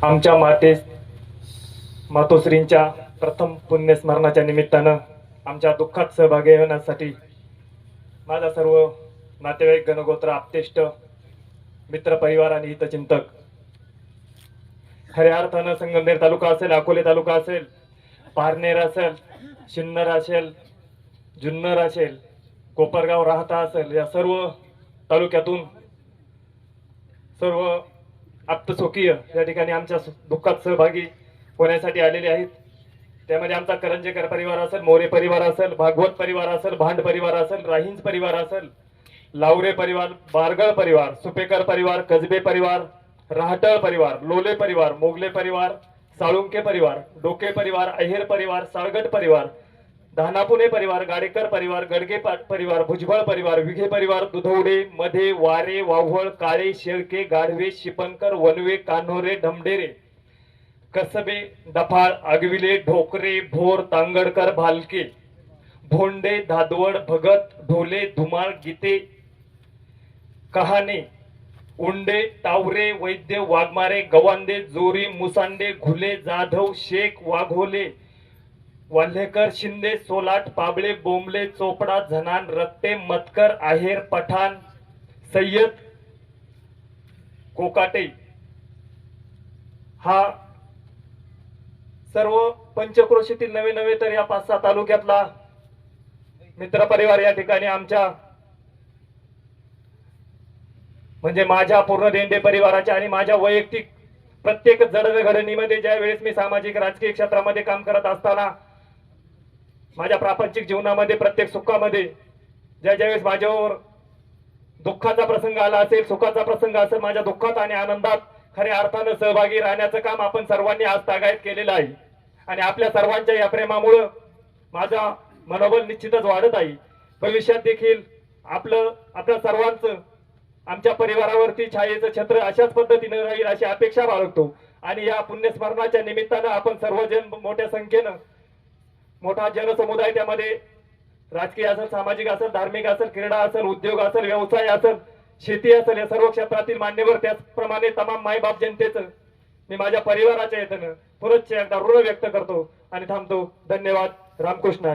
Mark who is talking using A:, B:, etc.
A: आमच्या मातोश्रींच्या प्रथम पुण्यस्मरणाच्या निमित्तानं आमच्या दुःखात सहभागी होण्यासाठी माझा सर्व नातेवाईक, गणगोत्र, आप्तेष्ट, मित्रपरिवार आणि हितचिंतक, खऱ्या अर्थानं संगमनेर तालुका असेल, अकोले तालुका असेल, पारनेर असेल, सिन्नर असेल, जुन्नर असेल, कोपरगाव राहता असेल, या सर्व तालुक्यातून सर्व आप्तस्वकीय या ठिकाणी आमच्या दुःखात सहभागी होण्यासाठी आलेले आहेत. त्यामध्ये आमचा करंजेकर परिवार असेल, मोरे परिवार असेल, भागवत परिवार असेल, भांड परिवार असेल, राहिंज परिवार असेल, लावरे परिवार, बारगळ परिवार, सुपेकर परिवार, कसबे परिवार, राहटळ परिवार, लोले परिवार, मोगले परिवार, साळुंके परिवार, डोके परिवार, अहेर परिवार, साळगट परिवार, धानापुणे परिवार, गाडेकर परिवार, गडगे परिवार, भुजबळ परिवार, विघे परिवार, दुधवडे, मध्ये, वारे, वाव्हळ, काळे, शेळके, गाढवे, शिपणकर, वनवे, कान्होरे, ढमढेरे, कसबे, डफाळ, आगविले, ढोकरे, भोर, तांगडकर, भालके, भोंडे, धादवड, भगत, ढोले, धुमाळ, गीते, कहाणे, उंडे, टावरे, वैद्य, वाघमारे, गवांदे, जोरी, मुसांडे, घुले, जाधव, शेख, वाघोले, वाल्हेकर, शिंदे, सोलाट, पाबळे, बोंबले, चोपडा, झनान, रक्ते, मतकर, आहेर, पठाण, सय्यद, कोकाटे, हा सर्व पंचक्रोशीतील नवे तर या 5-6 तालुक्यातला मित्र परिवार या ठिकाणी आमच्या म्हणजे माझ्या पूर्ण देंडे परिवाराच्या आणि माझ्या वैयक्तिक प्रत्येक जडणघडणीमध्ये ज्या वेळेस मी सामाजिक राजकीय क्षेत्रामध्ये काम करत असताना, माझ्या प्रापंचिक जीवनामध्ये प्रत्येक सुखामध्ये ज्यावेळेस माझ्यावर दुःखाचा प्रसंग आला असेल, सुखाचा प्रसंग असेल, माझ्या दुःखात आणि आनंदात खऱ्या अर्थानं सहभागी राहण्याचं काम आपण सर्वांनी आज तागायत केलेलं आहे. आणि आपल्या सर्वांच्या या प्रेमामुळे माझा मनोबल निश्चितच वाढत आहे. भविष्यात देखील आपल्या सर्वांचं आमच्या परिवारावरती छायेचं छत्र अशाच पद्धतीने राहील अशी अपेक्षा बाळगतो. आणि या पुण्यस्मरणाच्या निमित्तानं आपण सर्वजण मोठ्या संख्येनं, मोठा जनसमुदाय, त्यामध्ये राजकीय असेल, सामाजिक असेल, धार्मिक असेल, क्रीडा असेल, उद्योग असेल, व्यवसाय असेल, शेती असेल, या सर्व क्षेत्रातील मान्यवर, त्याचप्रमाणे तमाम मायबाप जनतेचं मी माझ्या परिवाराच्या येतनं पुनश्च एकदा ऋण व्यक्त करतो आणि थांबतो. धन्यवाद. रामकृष्ण.